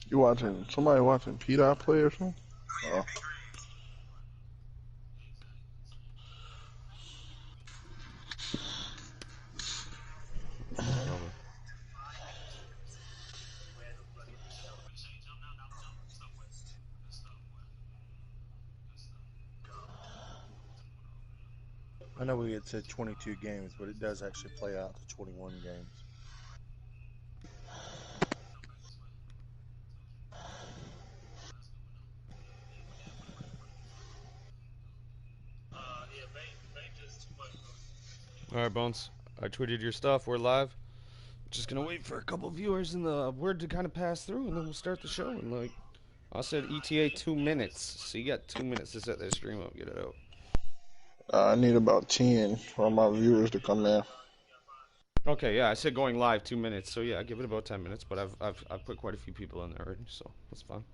You watching somebody watching P-Dot play or something? Oh. Over. I know we had said 22 games, but it does actually play out to 21 games. All right, Bones. I tweeted your stuff. We're live. Just gonna wait for a couple viewers and the word to kind of pass through, and then we'll start the show. And like I said, ETA 2 minutes. So you got 2 minutes to set that stream up. Get it out. I need about 10 for my viewers to come in. Okay, yeah, I said going live 2 minutes. So yeah, give it about 10 minutes. But I've put quite a few people in there already, so that's fine.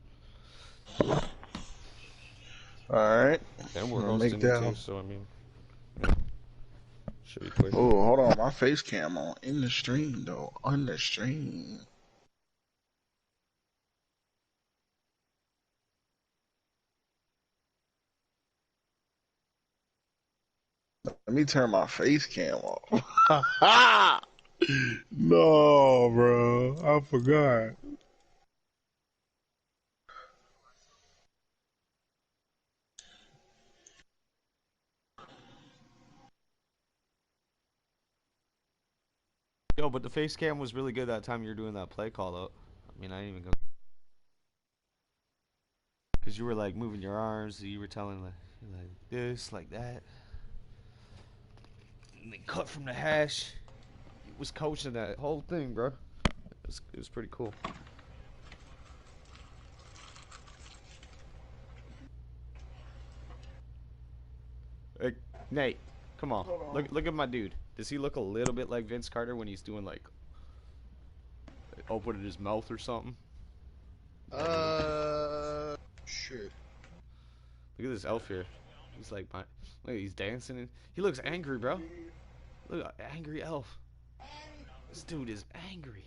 All right. And we're I'll make hosting it that. too, so I mean, yeah, should be quick. Oh, hold on. My face cam on in the stream though. On the stream. Let me turn my face cam off. No, bro. I forgot. Yo, but the face cam was really good that time you were doing that play call out. I mean, I didn't even go. Because you were like moving your arms, you were telling like this, like that. And they cut from the hash. He was coaching that whole thing, bro. It was pretty cool. Hey, Nate, come on. Look at my dude. Does he look a little bit like Vince Carter when he's doing like opening his mouth or something? Shit. Look at this elf here. He's like look, he's dancing and he looks angry, bro. Look at angry elf. This dude is angry.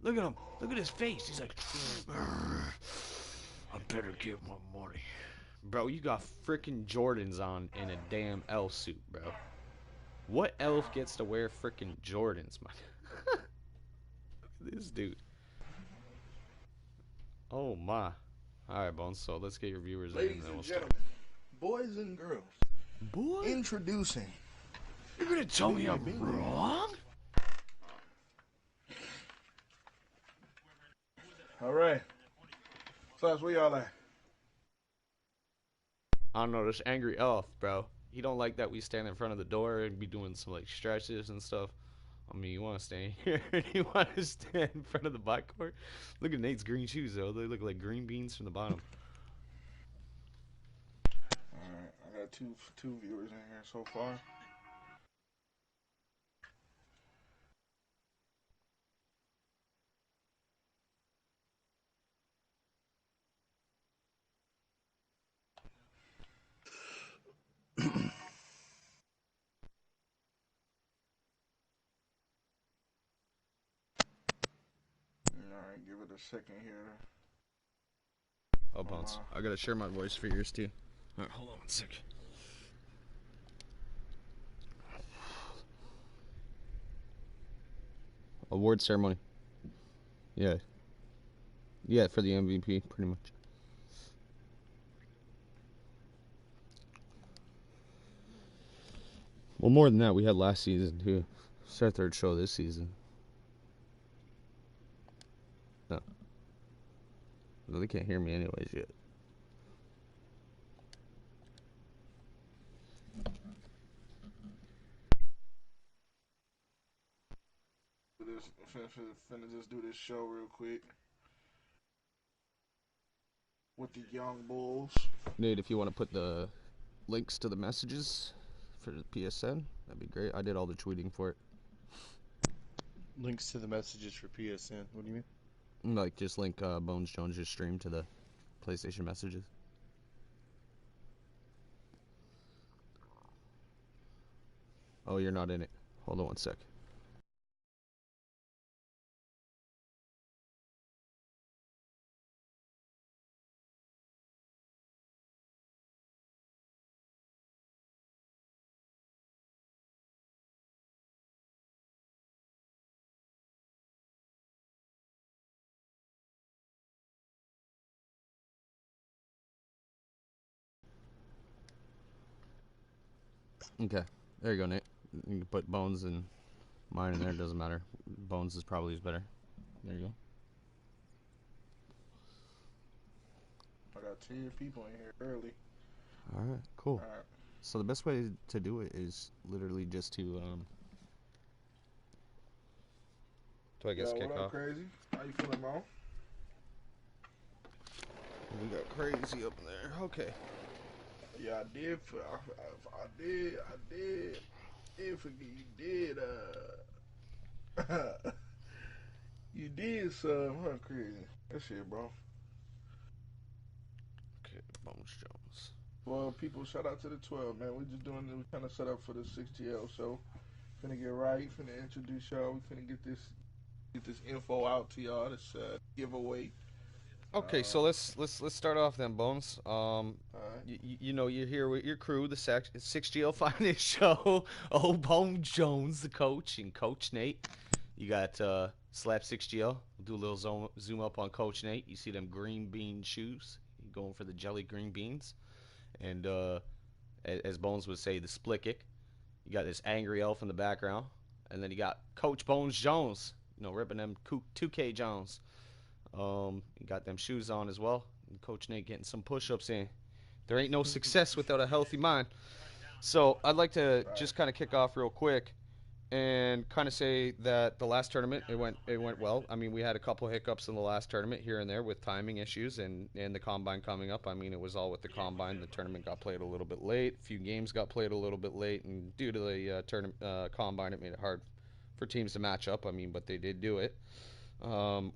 Look at him. Look at his face. He's like, I better get my money. Bro, you got freaking Jordans on in a damn elf suit, bro. What elf gets to wear freaking Jordans, man? Look at this dude. Oh my. Alright, Bones, so let's get your viewers in and Ladies then we'll and start. gentlemen, boys and girls, Boy? introducing. You're gonna tell me I'm wrong? All right. So that's where y'all at. I don't know, this angry elf, bro. He don't like that we stand in front of the door and be doing some like stretches and stuff. I mean, you want to stay here and you want to stand in front of the backcourt? Look at Nate's green shoes, though. They look like green beans from the bottom. All right. I got two viewers in here so far. Alright, give it a second here. Oh, Bounce. I gotta share my voice for yours, too. Alright, hold on one sec. Award ceremony. Yeah. Yeah, for the MVP, pretty much. Well, more than that, we had last season, too. It's our third show this season. No. No, they can't hear me anyways yet. Finna just do this show real quick with the young bulls. Nate, if you want to put the links to the messages for the PSN, that'd be great. I did all the tweeting for it. Links to the messages for PSN. What do you mean? Like, just link Bonesjones' stream to the PlayStation messages. Oh, you're not in it. Hold on one sec. Okay, there you go, Nate. You can put Bones and mine in there. It doesn't matter. Bones is probably better. There you go. I got 10 people in here early. All right, cool. All right. So the best way to do it is literally just to do I guess Yo, kick what up, off? Crazy? How you feeling, Mo? We got Crazy up in there. Okay. Yeah, I did. Did forget you did. You did some, huh, Crazy? That's it, bro. Okay, Bones Jones. Well, people, shout out to the 12, man. We just doing, we kind of set up for the 6GL show. Finna get right. Finna introduce y'all. We finna get this info out to y'all. This giveaway. Okay, so let's start off then, Bones. Alright. You know you're here with your crew, the 6GL Finest Show. oBonesjones, the coach, and Coach Nate. You got Slap 6GL. We'll do a little zoom up on Coach Nate. You see them green bean shoes. He's going for the jelly green beans, and as Bones would say, the split kick. You got this angry elf in the background, and then you got Coach Bones Jones. You know, ripping them 2K Jones. You got them shoes on as well. And Coach Nate getting some push-ups in. There ain't no success without a healthy mind. So I'd like to just kind of kick off real quick and kind of say that the last tournament it went well. I mean, we had a couple hiccups in the last tournament here and there with timing issues and the combine coming up. I mean, it was all with the combine. The tournament got played a little bit late. A few games got played a little bit late, and due to the combine, it made it hard for teams to match up. I mean, but they did do it.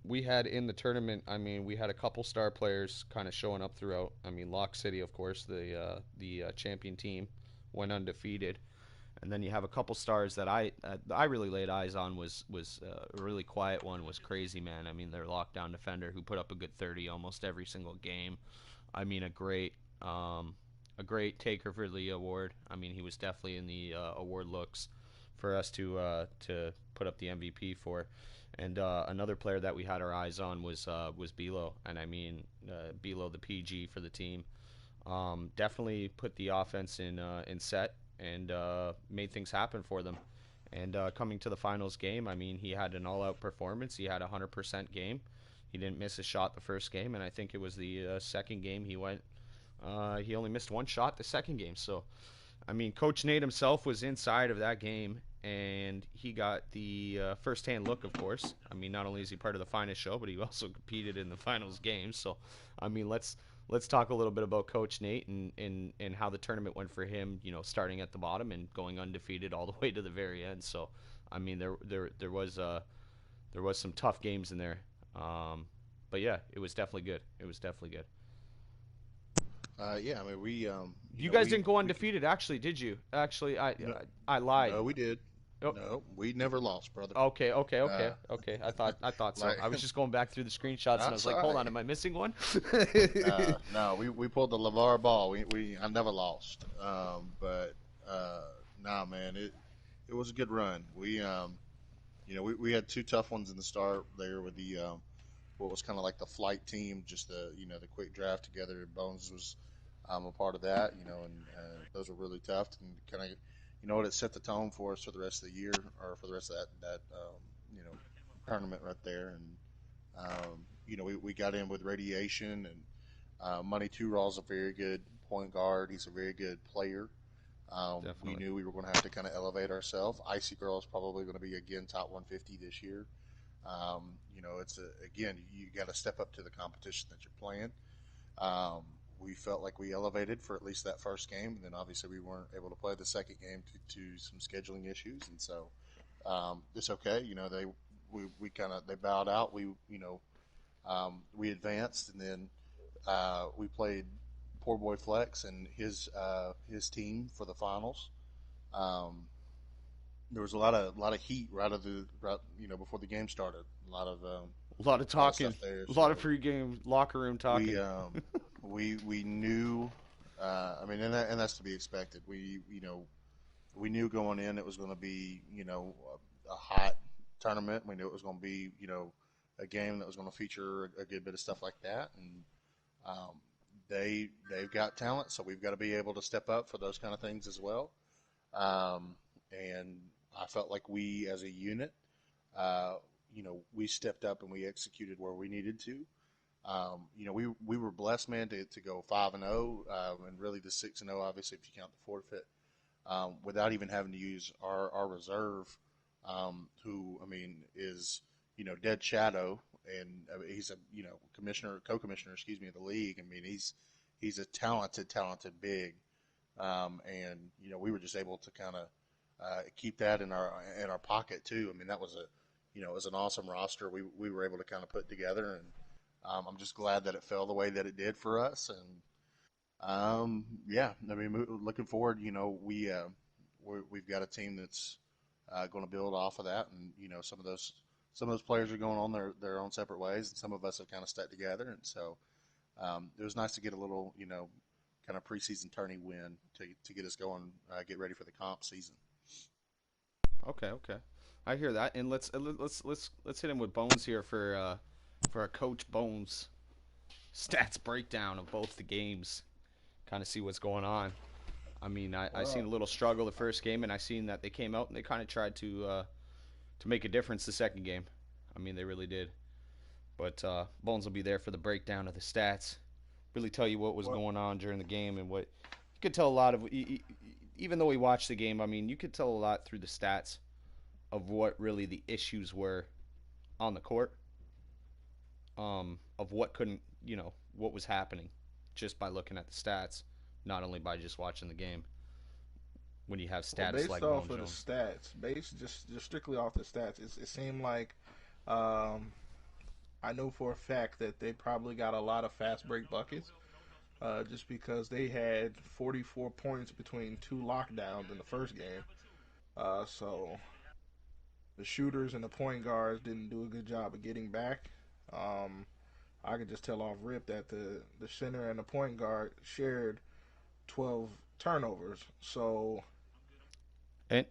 We had in the tournament, I mean, we had a couple star players kind of showing up throughout. I mean, Lock City, of course, the champion team, went undefeated, and then you have a couple stars that I really laid eyes on was a really quiet one was Crazy Man. I mean, their lockdown defender who put up a good 30 almost every single game. I mean, a great taker for the award. I mean, he was definitely in the award looks for us to put up the MVP for. And another player that we had our eyes on was Bellow, and I mean Bellow, the PG for the team. Definitely put the offense in set and made things happen for them. And coming to the finals game, I mean, he had an all-out performance. He had a 100% game. He didn't miss a shot the first game, and I think it was the second game he went. He only missed one shot the second game. So, I mean, Coach Nate himself was inside of that game, and he got the first-hand look, of course. I mean, not only is he part of the finest show, but he also competed in the finals game. So, I mean, let's talk a little bit about Coach Nate and how the tournament went for him. You know, starting at the bottom and going undefeated all the way to the very end. So, I mean, there was some tough games in there, but yeah, it was definitely good. It was definitely good. Yeah, I mean, You guys didn't go undefeated, actually, did you? Actually, I lied. No, we did. Oh. No, we never lost, brother. Okay. I thought so. Like- I was just going back through the screenshots and I was That's like, hold all on, right. am I missing one? No, we pulled the LeVar ball. I never lost. But nah, man, it was a good run. We had two tough ones in the start there with the what was kind of like the flight team, just the quick draft together. Bones was a part of that, and those were really tough and kind of, it set the tone for us for the rest of the year or for the rest of that tournament right there. And we got in with Radiation and Money Two Raw's a very good point guard. He's a very good player. We Definitely. knew we were going to have to kind of elevate ourselves. ICYGRL is probably going to be again top 150 this year. Again, you got to step up to the competition that you're playing. We felt like we elevated for at least that first game, and then obviously we weren't able to play the second game to some scheduling issues, and so it's okay. They bowed out. We advanced, and then we played Poor Boy Flex and his team for the finals. There was a lot of heat before the game started. A lot of A lot of talking, stuff there. a lot So of pregame locker room talking. we knew. I mean, and that's to be expected. We knew going in it was going to be a hot tournament. We knew it was going to be a game that was going to feature a good bit of stuff like that, and they've got talent, so we've got to be able to step up for those kind of things as well. And I felt like we, as a unit, uh, we stepped up and we executed where we needed to. We were blessed, man, to go 5-0, and really the 6-0, obviously, if you count the forfeit, without even having to use our reserve, who, I mean, is, dead shadow. And he's a, co-commissioner, excuse me, of the league. I mean, he's a talented big. And, we were just able to kind of keep that in our pocket, too. I mean, that was it was an awesome roster we were able to kind of put together. And I'm just glad that it fell the way that it did for us. And yeah, I mean, looking forward, we've got a team that's going to build off of that, and some of those players are going on their own separate ways, and some of us have kind of stuck together, and so it was nice to get a little kind of preseason tourney win to get us going, get ready for the comp season. Okay, I hear that, and let's hit him with Bones here for our coach Bones stats breakdown of both the games, kind of see what's going on. I mean, I seen a little struggle the first game, and I seen that they came out and they kind of tried to make a difference the second game. I mean, they really did. But Bones will be there for the breakdown of the stats, really tell you what was going on during the game, and what you could tell a lot of. Even though we watched the game, I mean, you could tell a lot through the stats of what really the issues were on the court, of what couldn't, what was happening, just by looking at the stats, not only by just watching the game. When you have status like Based off of Jones. the stats, just strictly off the stats, it seemed like I know for a fact that they probably got a lot of fast break buckets, just because they had 44 points between two lockdowns in the first game. So the shooters and the point guards didn't do a good job of getting back. I could just tell off rip that the center and the point guard shared 12 turnovers. So And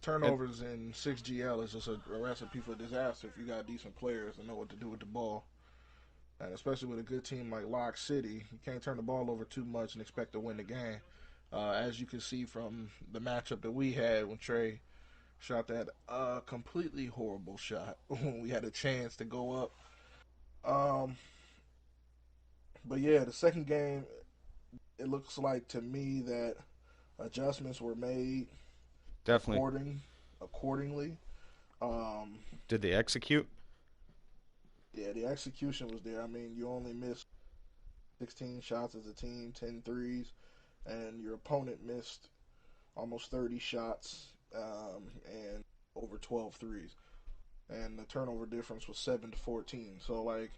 turnovers in 6GL is just a recipe for disaster if you got decent players and know what to do with the ball. And especially with a good team like Lock City, you can't turn the ball over too much and expect to win the game. As you can see from the matchup that we had when Trey shot that completely horrible shot when we had a chance to go up. But yeah, the second game, it looks like to me that adjustments were made definitely. accordingly. Did they execute? Yeah, the execution was there. I mean, you only missed 16 shots as a team, 10 threes, and your opponent missed almost 30 shots, and over 12 threes. And the turnover difference was 7-14. So, like,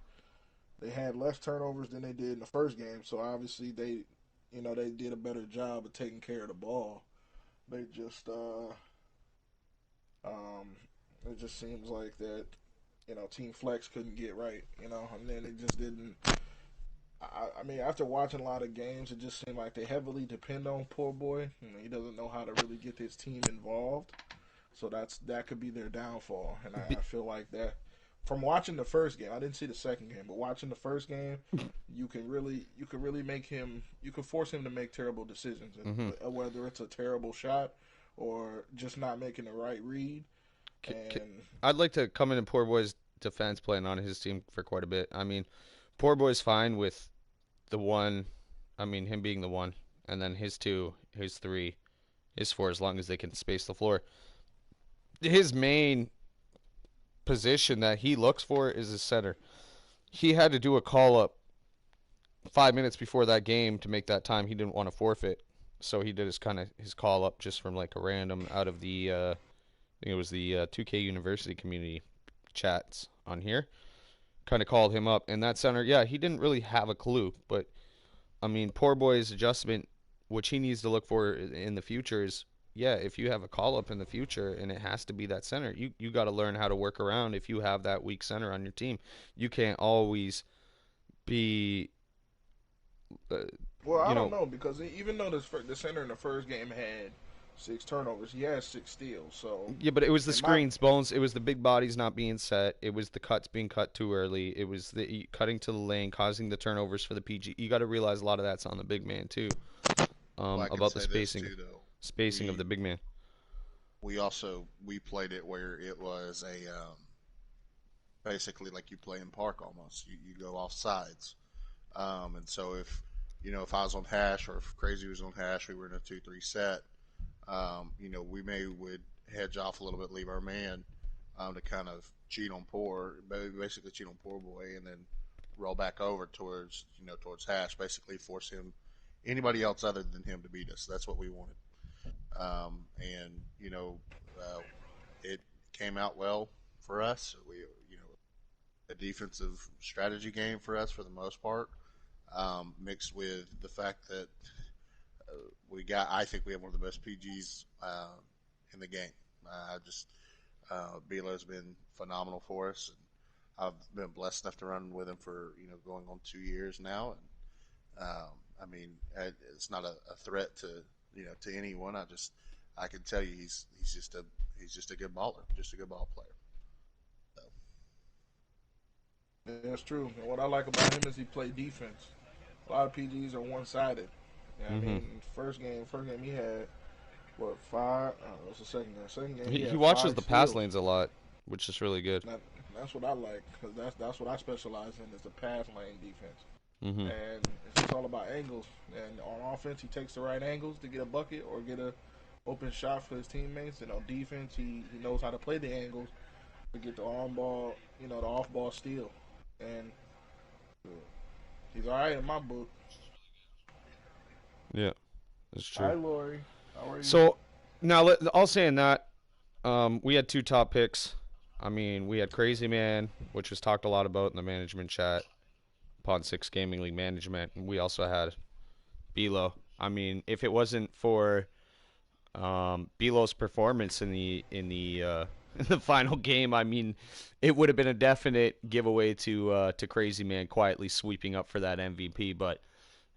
they had less turnovers than they did in the first game. So, obviously, they did a better job of taking care of the ball. They just, it just seems like that, Team Flex couldn't get right, and then it just didn't. I mean, after watching a lot of games, it just seemed like they heavily depend on poor boy. He doesn't know how to really get his team involved, so that could be their downfall. And I feel like that from watching the first game. I didn't see the second game, but watching the first game, you can really make him. You can force him to make terrible decisions, whether it's a terrible shot or just not making the right read. And I'd like to come in Poor Boy's defense, playing on his team for quite a bit. I mean, Poor Boy's fine with the one. I mean, him being the one, and then his two, his three, his four, as long as they can space the floor. His main position that he looks for is a center. He had to do a call up 5 minutes before that game to make that time. He didn't want to forfeit, so he did his call up just from like a random out of the. I think it was the 2K University community chats on here. Kind of called him up, and that center, yeah, he didn't really have a clue, but I mean, Poor Boy's adjustment, which he needs to look for in the future is, yeah, if you have a call up in the future and it has to be that center, you got to learn how to work around if you have that weak center on your team. You can't always be. Well, I don't know, because even though the center in the first game had 6 turnovers, he had 6 steals. So yeah, but it was the screens, Bones. It was the big bodies not being set. It was the cuts being cut too early. It was the cutting to the lane, causing the turnovers for the PG. You got to realize a lot of that's on the big man too. Well, about the spacing. Too, though. spacing of We the big man. we played it where it was a basically like you play in park almost. You go off sides. And so if I was on hash or if Crazy was on hash, we were in a 2-3 set. We would hedge off a little bit, leave our man to kind of cheat on poor, basically cheat on poor boy, and then roll back over towards hash, basically force him anybody else other than him to beat us. That's what we wanted. And uh, it came out well for us. A defensive strategy game for us for the most part, mixed with the fact that I think we have one of the best PGs in the game. Just Belo's been phenomenal for us. And I've been blessed enough to run with him for going on 2 years now, and it's not a threat to anyone. I can tell you he's just a good baller, just a good ball player. So, Yeah, that's true. And what I like about him is he play defense. A lot of PGs are one sided. Yeah, I Hmm. mean, first game he had what five? What's the second game? Second game he He had watches five the pass steals. lanes a lot, which is really good. That, that's what I like because that's what I specialize in is the pass lane defense. Hmm. And it's just all about angles. And on offense, he takes the right angles to get a bucket or get a open shot for his teammates. And on defense, he knows how to play the angles to get the on ball, the off ball steal. And he's all right in my book. Yeah, that's Hi, true. Lori. How are you? So now, all saying that, we had two top picks. I mean, we had Crazy Man, which was talked a lot about in the management chat, Pod 6 Gaming League management. And we also had Belo. I mean, if it wasn't for Belo's performance in the final game, I mean, it would have been a definite giveaway to Crazy Man quietly sweeping up for that MVP. But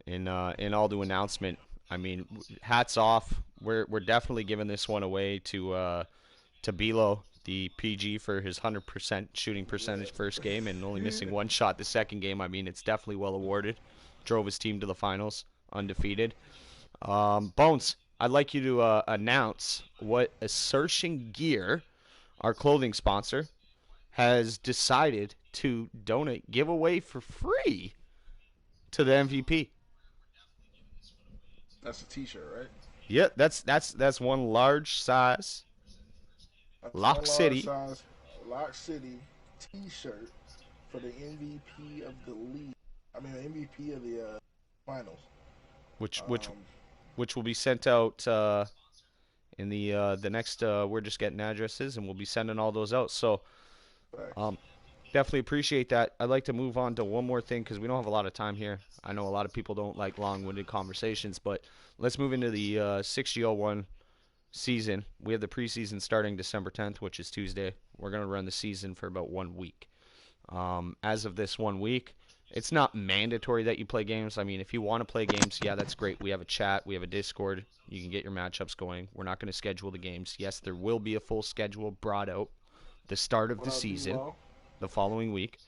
in all due announcement, I mean, hats off. We're definitely giving this one away to Belo, the PG, for his 100% shooting percentage first game and only Yeah. missing one shot the second game. I mean, it's definitely well awarded. Drove his team to the finals undefeated. Bones, I'd like you to announce what Assertion Gear, our clothing sponsor, has decided to give away for free to the MVP. That's a T-shirt, right? Yeah, that's one large size That's one Lock large City, size Lock City T-shirt for the MVP of the league. I mean, the MVP of the finals. which which Um, which will be sent out in the next. We're just getting addresses and we'll be sending all those out. So Facts. um, definitely appreciate that. I'd like to move on to one more thing because we don't have a lot of time here. I know a lot of people don't like long-winded conversations, but let's move into the 6G01 season. We have the preseason starting December 10th, which is Tuesday. We're going to run the season for about 1 week. As of this 1 week, it's not mandatory that you play games. I mean, if you want to play games, yeah, that's great. We have a chat, we have a Discord. You can get your matchups going. We're not going to schedule the games. Yes, there will be a full schedule brought out the start of What the up, season D-Law? the following week.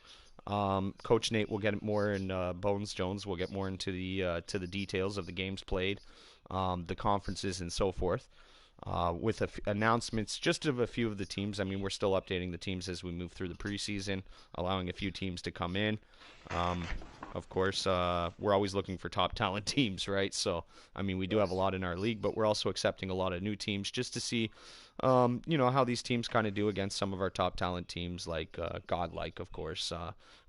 Coach Nate will get more, and Bones Jones will get more into the details of the games played, the conferences, and so forth. With announcements just of a few of the teams. I mean, we're still updating the teams as we move through the preseason, allowing a few teams to come in. Um, of course, we're always looking for top talent teams, right? So, I mean, we do have a Yes. lot in our league, but we're also accepting a lot of new teams just to see, how these teams kind of do against some of our top talent teams, like Godlike, of course,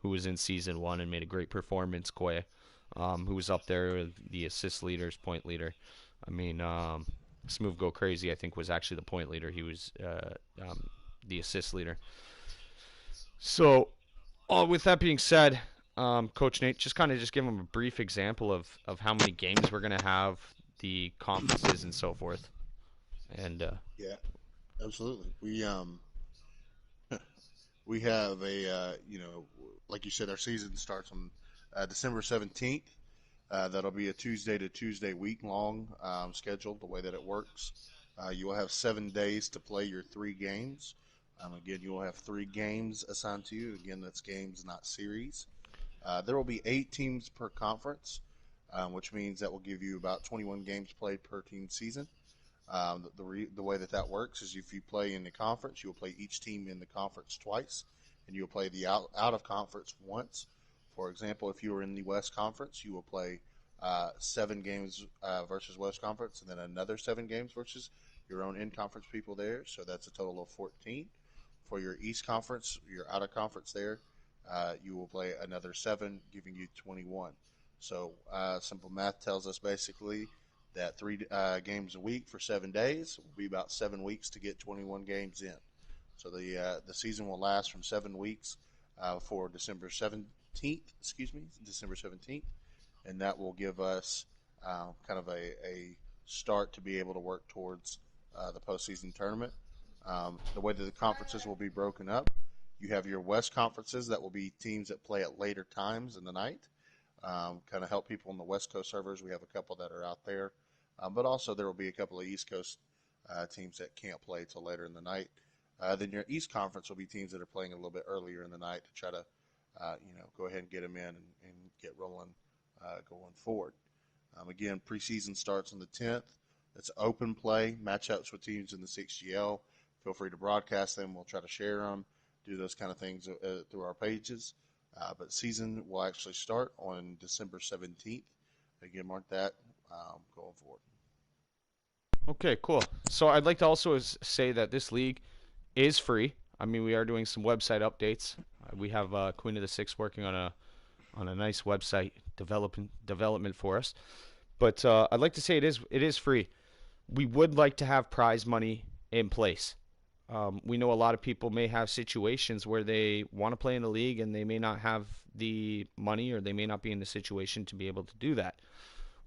who was in season one and made a great performance. Quay, who was up there with the assist leaders, point leader. I mean, Smooth Go Crazy, I think, was actually the point leader. He was the assist leader. So, with that being said, Coach Nate, just give him a brief example of how many games we're gonna have, the conferences, and so forth. And yeah, absolutely. We have like you said, our season starts on December 17th. That'll be a Tuesday to Tuesday week long schedule. The way that it works, you will have 7 days to play your 3 games. Again, you will have 3 games assigned to you. Again, that's games, not series. There will be 8 teams per conference, which means that will give you about 21 games played per team season. The way that works is if you play in the conference, you will play each team in the conference twice, and you will play the out of conference once. For example, if you are in the West Conference, you will play 7 games versus West Conference, and then another 7 games versus your own in-conference people there. So that's a total of 14. For your East Conference, your out of conference there, you will play another 7, giving you 21. So simple math tells us basically that 3 games a week for 7 days will be about 7 weeks to get 21 games in. So the season will last from 7 weeks for December 17th. December 17th, and that will give us kind of a start to be able to work towards the postseason tournament. The way that the conferences will be broken up, you have your West conferences that will be teams that play at later times in the night. Kind of help people on the West Coast servers. We have a couple that are out there, but also there will be a couple of East Coast teams that can't play till later in the night. Then your East Conference will be teams that are playing a little bit earlier in the night to try to, go ahead and get them in and get rolling going forward. Again, preseason starts on the 10th. It's open play, matchups with teams in the 6GL. Feel free to broadcast them. We'll try to share them, do those kind of things through our pages. But season will actually start on December 17th. Again, mark that going forward. Okay, cool. So I'd like to also say that this league is free. I mean, we are doing some website updates. We have Queen of the Six working on a nice website development for us. But I'd like to say it is free. We would like to have prize money in place. We know a lot of people may have situations where they want to play in a league and they may not have the money, or they may not be in the situation to be able to do that.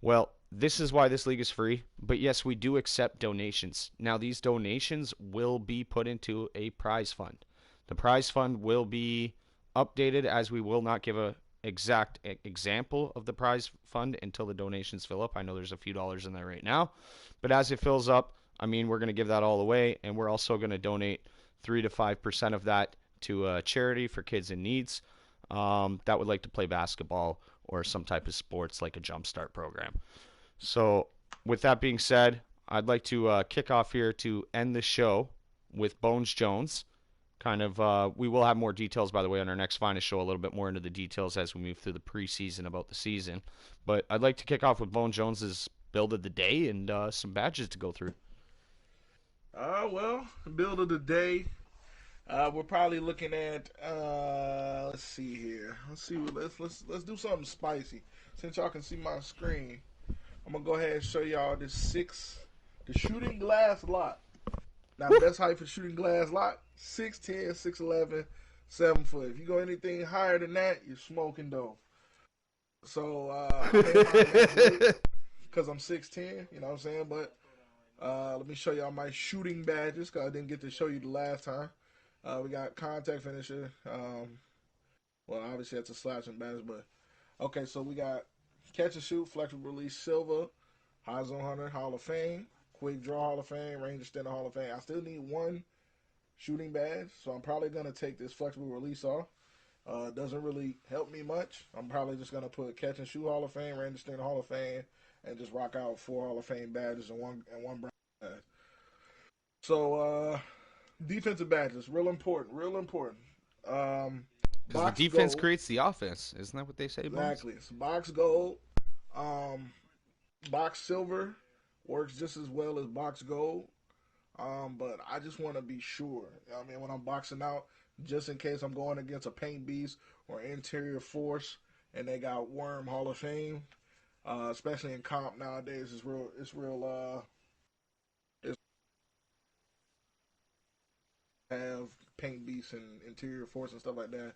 Well, this is why this league is free. But yes, we do accept donations. Now, these donations will be put into a prize fund. The prize fund will be updated, as we will not give a exact example of the prize fund until the donations fill up. I know there's a few dollars in there right now, but as it fills up, I mean, we're going to give that all away, and we're also going to donate 3 to 5% of that to a charity for kids in needs that would like to play basketball or some type of sports like a jumpstart program. So with that being said, I'd like to kick off here to end the show with Bones Jones. We will have more details, by the way, on our next Finest show, a little bit more into the details as we move through the preseason about the season. But I'd like to kick off with Bones Jones's build of the day and some badges to go through. Well, build of the day. We're probably looking at. Let's see here. Let's do something spicy. Since y'all can see my screen, I'm gonna go ahead and show y'all the shooting glass lot. Now, the best height for shooting glass lot: 6'10", 6'11", 7 foot. If you go anything higher than that, you're smoking dope. So because I'm 6'10", you know what I'm saying. But let me show y'all my shooting badges, because I didn't get to show you the last time. We got contact finisher. Well, obviously that's a slashing badge, but okay. So we got catch and shoot, flexible release, silver, high zone hunter, Hall of Fame, quick draw, Hall of Fame, range extender, Hall of Fame. I still need one shooting badge, so I'm probably gonna take this flexible release off. It doesn't really help me much. I'm probably just gonna put catch and shoot, Hall of Fame, range extender, Hall of Fame, and just rock out 4 Hall of Fame badges and one brown badge. So defensive badges, real important, real important. Because the defense creates the offense. Isn't that what they say, Bones? Exactly. It's box gold. Box silver works just as well as box gold. But I just want to be sure. I mean, when I'm boxing out, just in case I'm going against a paint beast or interior force, and they got Worm Hall of Fame, especially in comp nowadays, it's real. It's have paint beasts and interior force and stuff like that.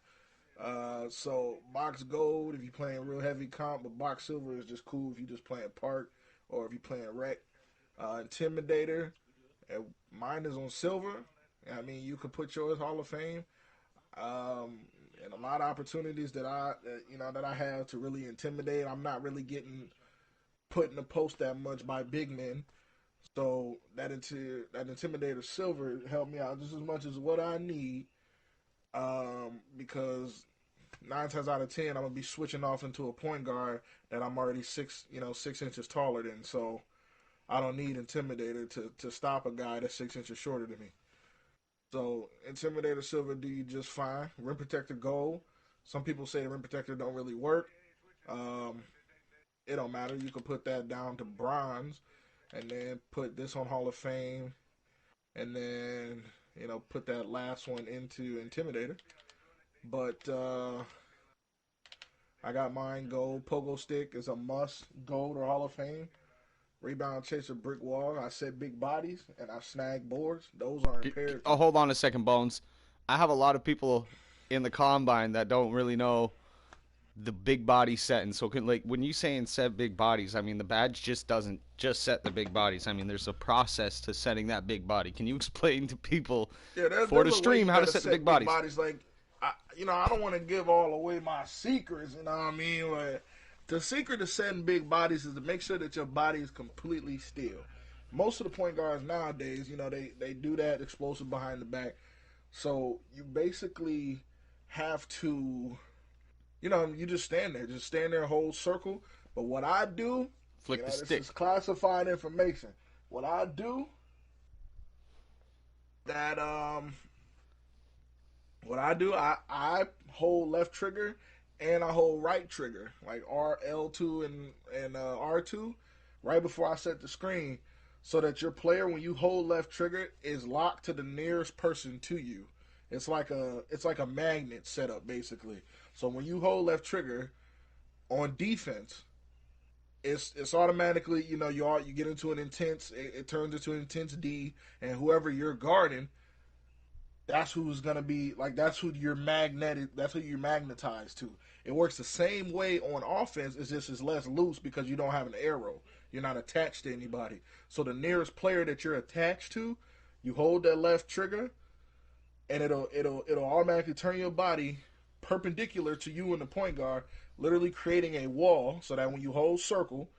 So box gold if you're playing real heavy comp, but box silver is just cool if you're just playing park or if you're playing rec. Intimidator, mine is on silver. I mean, you could put yours Hall of Fame. And a lot of opportunities that I have to really intimidate. I'm not really getting put in the post that much by big men. So that Intimidator silver helped me out just as much as what I need, because 9 times out of 10 I'm gonna be switching off into a point guard that I'm already 6 inches taller than. So I don't need Intimidator to stop a guy that's 6 inches shorter than me. So Intimidator Silver do you just fine. Rim Protector Gold. Some people say the Rim Protector don't really work. It don't matter. You can put that down to Bronze, and then put this on Hall of Fame, and then put that last one into Intimidator. But I got mine gold. Pogo Stick is a must. Gold or Hall of Fame. Rebound Chaser Brick Wall. I set big bodies and I snag boards. Those are imperative. Oh, hold on a second, Bones. I have a lot of people in the combine that don't really know the big body setting. So like when you saying set big bodies, I mean the badge just doesn't just set the big bodies. I mean there's a process to setting that big body. Can you explain to people for the stream how to set the big bodies? Like I don't want to give all away my secrets, you know what I mean? But the secret to setting big bodies is to make sure that your body is completely still. Most of the point guards nowadays, they do that explosive behind the back. So you basically have to, you just stand there, hold circle. But what I do, flick the stick. This is classified information. What I do, I hold left trigger and I hold right trigger, like L2 and R2, right before I set the screen, so that your player, when you hold left trigger, is locked to the nearest person to you. It's like a magnet setup basically. So when you hold left trigger on defense, it's automatically you get into an intense. It turns into an intense D, and whoever you're guarding, that's who's gonna be like that's who you're magnetized to. It works the same way on offense. It's just it's less loose because you don't have an arrow. You're not attached to anybody. So the nearest player that you're attached to, you hold that left trigger, and it'll automatically turn your body perpendicular to you and the point guard, literally creating a wall so that when you hold circle,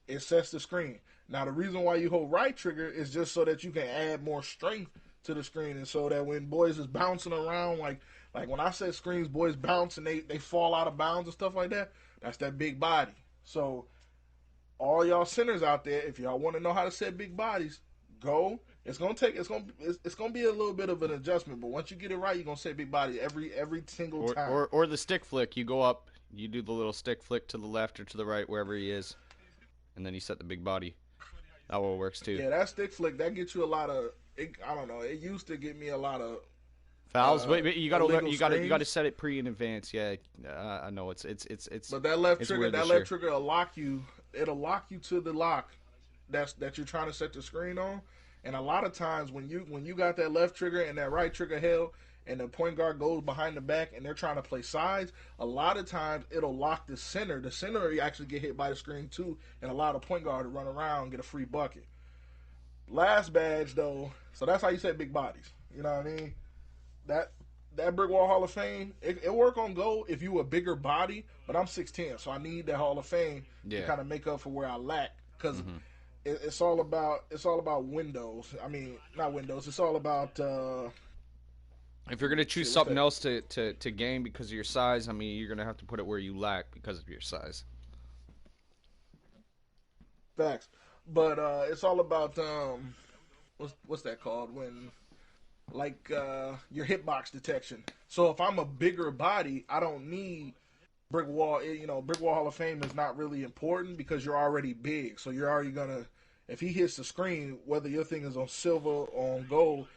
it sets the screen. Now the reason why you hold right trigger is just so that you can add more strength to the screen, and so that when boys is bouncing around, like when I set screens, boys bounce and they fall out of bounds and stuff like that. That's that big body. So all y'all centers out there, if y'all want to know how to set big bodies, go. It's gonna be a little bit of an adjustment, but once you get it right, you're gonna set big body every single time. Or the stick flick. You go up, you do the little stick flick to the left or to the right, wherever he is, and then you set the big body. That one works too. Yeah, that stick flick that gets you a lot of. I don't know. It used to get me a lot of fouls. Wait, you gotta set it pre in advance. Yeah, I know it's. But that left trigger will lock you. It'll lock you to the lock that you're trying to set the screen on. And a lot of times when you got that left trigger and that right trigger held, and the point guard goes behind the back and they're trying to play sides, a lot of times it'll lock the center. The center will actually get hit by the screen too, and allow the point guard to run around and get a free bucket. Last badge though, so that's how you set big bodies. You know what I mean? That Brick Wall Hall of Fame, it work on gold if you a bigger body, but I'm 6'10", so I need that Hall of Fame to kind of make up for where I lack, because it's all about windows. I mean, not windows. It's all about. If you're gonna choose something else to gain because of your size, I mean, you're gonna have to put it where you lack because of your size. Facts, but it's all about what's that called when, like your hitbox detection. So if I'm a bigger body, I don't need brick wall. Brick Wall Hall of Fame is not really important because you're already big. So you're already gonna, if he hits the screen, whether your thing is on silver or on gold,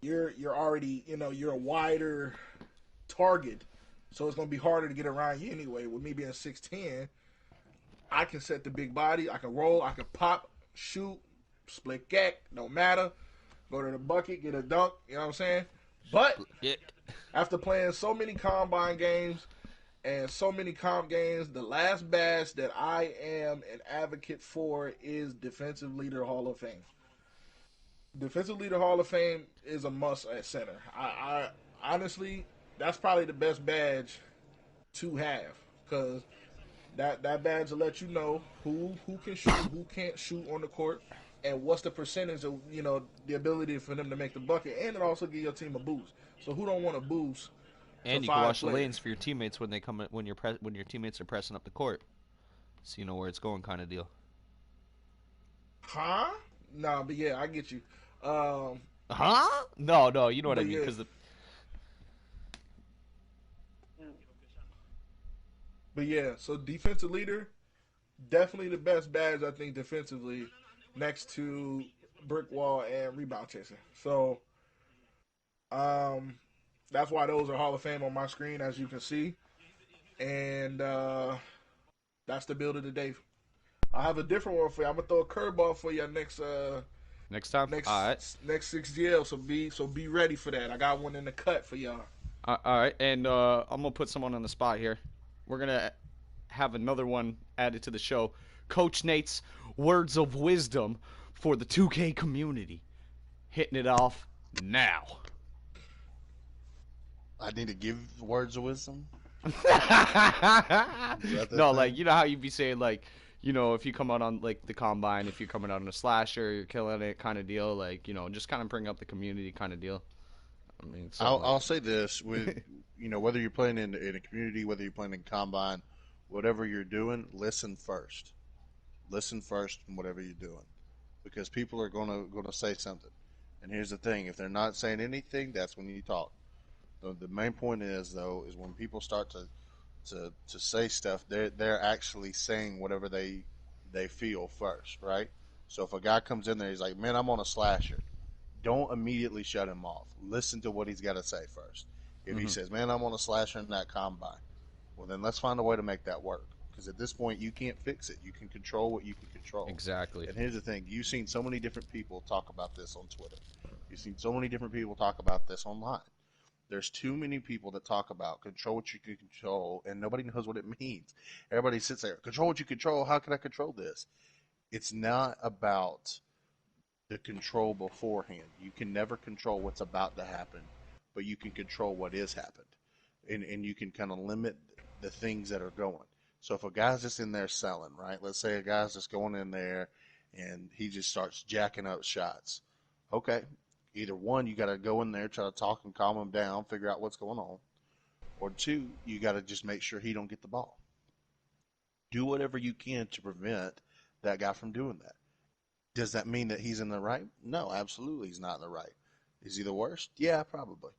you're already, you're a wider target. So it's gonna be harder to get around you anyway. With me being 6'10", I can set the big body. I can roll. I can pop, shoot, split gack. Don't matter. Go to the bucket, get a dunk. You know what I'm saying? But after playing so many combine games and so many comp games, the last badge that I am an advocate for is Defensive Leader Hall of Fame. Defensive Leader Hall of Fame is a must at center. I honestly, that's probably the best badge to have, because that badge will let you know who can shoot, who can't shoot on the court, and what's the percentage of the ability for them to make the bucket, and it also give your team a boost. So who don't want a boost? And you can watch the lanes for your teammates when they come when your teammates are pressing up the court, so you know where it's going, kind of deal. Huh? Nah, but yeah, I get you. Um, Huh? No, you know what I but mean? yeah, Because So defensive leader, definitely the best badge I think defensively, next to brick wall and rebound chaser. So, um, that's why those are Hall of Fame on my screen, as you can see, and that's the build of the day. I have a different one for you. I'm gonna throw a curveball for you next time, all right, next 6GL. So be ready for that. I got one in the cut for y'all. all right, and I'm gonna put someone on the spot here. We're gonna have another one added to the show. Coach Nate's words of wisdom for the 2K community. Hitting it off now. I need to give words of wisdom. No, like you know how you'd be saying like, if you come out on like the combine, if you're coming out on a slasher, you're killing it kind of deal, like just kind of bring up the community kind of deal. I mean, I'll say this with whether you're playing in a community, whether you're playing in combine, whatever you're doing, listen first. Listen first in whatever you're doing, because people are gonna say something. And here's the thing: if they're not saying anything, that's when you talk. The main point is though is when people start to say stuff, they're actually saying whatever they feel first, right? So if a guy comes in there, he's like, "Man, I'm on a slasher." Don't immediately shut him off. Listen to what he's got to say first. If he says, "Man, I'm on a slasher in that combine," well, then let's find a way to make that work. Because at this point, you can't fix it. You can control what you can control. exactly. And here's the thing: you've seen so many different people talk about this on Twitter. You've seen so many different people talk about this online. There's too many people that talk about control what you can control, and nobody knows what it means. Everybody sits there, control what you control. How can I control this? It's not about the control beforehand. You can never control what's about to happen, but you can control what is happened. And you can kind of limit the things that are going. So if a guy's just in there selling, right? Let's say a guy's just going in there and he just starts jacking up shots. Okay. Either one, you got to go in there, try to talk and calm him down, figure out what's going on. Or two, you got to just make sure he don't get the ball. Do whatever you can to prevent that guy from doing that. Does that mean that he's in the right? No, absolutely he's not in the right. Is he the worst? Yeah, probably.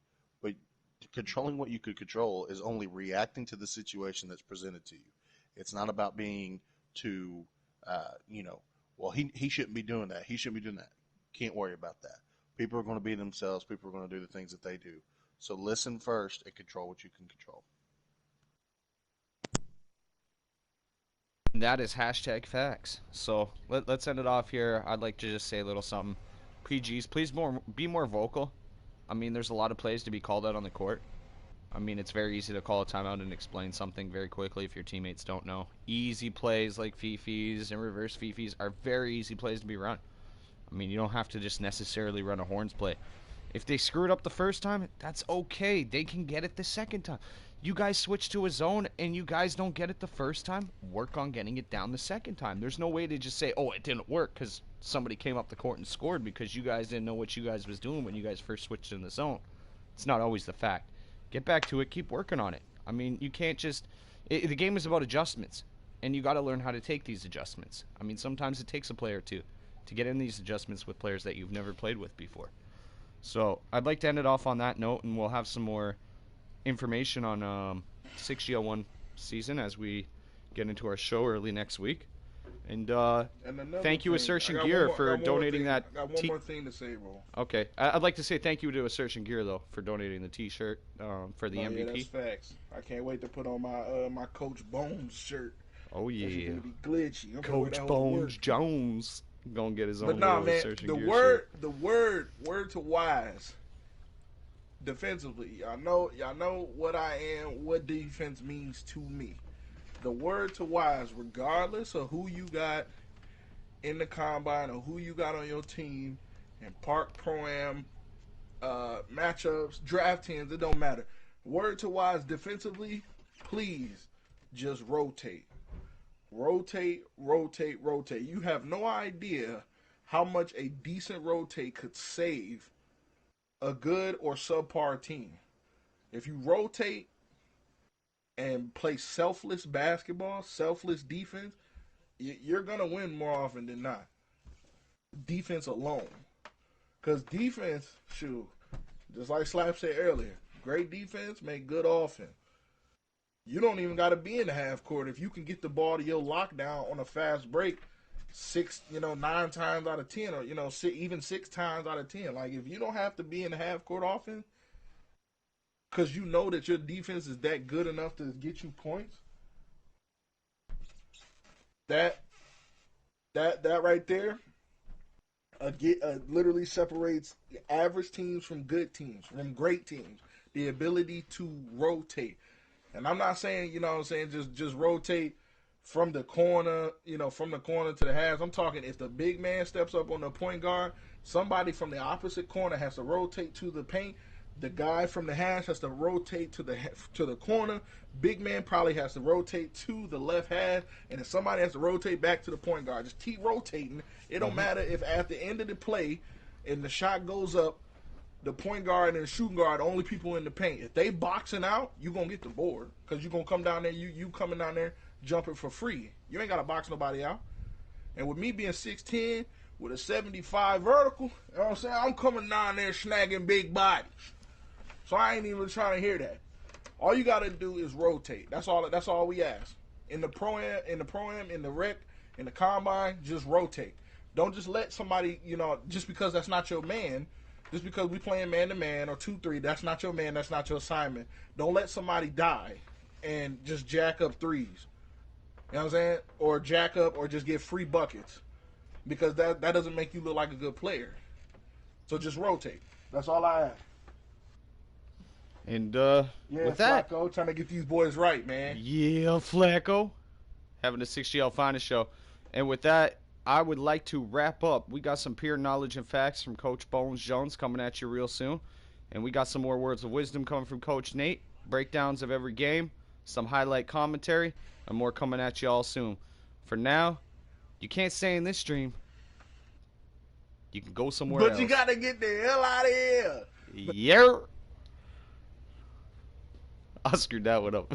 But controlling what you could control is only reacting to the situation that's presented to you. It's not about being too, well, he shouldn't be doing that. He shouldn't be doing that. Can't worry about that. People are going to be themselves. People are going to do the things that they do. So listen first and control what you can control. That is hashtag facts. So let's end it off here. I'd like to just say a little something. PGs, please be more vocal. I mean, there's a lot of plays to be called out on the court. I mean, it's very easy to call a timeout and explain something very quickly if your teammates don't know. Easy plays like fifis and reverse fifis are very easy plays to be run. I mean, you don't have to just necessarily run a horns play. If they screw it up the first time, that's okay. They can get it the second time. You guys switch to a zone and you guys don't get it the first time, work on getting it down the second time. There's no way to just say, oh, it didn't work because somebody came up the court and scored because you guys didn't know what you guys was doing when you guys first switched in the zone. It's not always the fact. Get back to it. Keep working on it. I mean, you can't just... the game is about adjustments, and you got to learn how to take these adjustments. I mean, sometimes it takes a play or two to get in these adjustments with players that you've never played with before. So I'd like to end it off on that note, and we'll have some more information on 6GL1 season as we get into our show early next week. And thank you, Assertion Gear, for donating that. I got one more thing to say, bro. Okay, I'd like to say thank you to Assertion Gear though for donating the T-shirt for the MVP. Yeah, that's facts. I can't wait to put on my Coach Bones shirt. Oh yeah, it's gonna be glitchy. Coach Bonesjones gonna get his own. But nah, man, Assertion the Gear word shirt. word to wise. Defensively, y'all know what I am, what defense means to me. The word to wise, regardless of who you got in the combine or who you got on your team in park pro-am matchups, draft teams, it don't matter. Word to wise defensively, please just rotate. Rotate. You have no idea how much a decent rotate could save a good or subpar team. If you rotate and play selfless basketball, selfless defense, you're going to win more often than not. defense alone. Because defense, shoot, just like Slap said earlier, great defense make good offense. You don't even got to be in the half court. If you can get the ball to your lockdown on a fast break, 9 times out of 10, or, even 6 times out of 10. Like, if you don't have to be in the half court offense, because you know that your defense is that good enough to get you points, that right there literally separates average teams from good teams, from great teams. The ability to rotate. And I'm not saying, just rotate from the corner, from the corner to the halves. I'm talking if the big man steps up on the point guard, somebody from the opposite corner has to rotate to the paint. The guy from the hash has to rotate to the corner. Big man probably has to rotate to the left half, and if somebody has to rotate back to the point guard, just keep rotating. It don't matter if at the end of the play and the shot goes up, the point guard and the shooting guard are the only people in the paint. If they boxing out, you're going to get the board because you're going to come down there. You coming down there jumping for free. You ain't got to box nobody out. And with me being 6'10", with a 75 vertical, you know what I'm saying? I'm coming down there snagging big bodies. So I ain't even trying to hear that. All you got to do is rotate. That's all we ask. In the pro-am, in the rec, in the combine, just rotate. Don't just let somebody, just because that's not your man, just because we playing man-to-man or 2-3, that's not your man, that's not your assignment. Don't let somebody die and just jack up threes. You know what I'm saying? Or jack up or just get free buckets. Because that doesn't make you look like a good player. So just rotate. That's all I ask. And with that, Flacco, trying to get these boys right, man. Yeah, Flacco. Having a 6GL Finest show. And with that, I would like to wrap up. We got some pure knowledge and facts from Coach Bones-Jones coming at you real soon. And we got some more words of wisdom coming from Coach Nate. Breakdowns of every game, some highlight commentary, and more coming at you all soon. For now, you can't stay in this stream. You can go somewhere else. But you got to get the hell out of here. Yeah. I screwed that one up.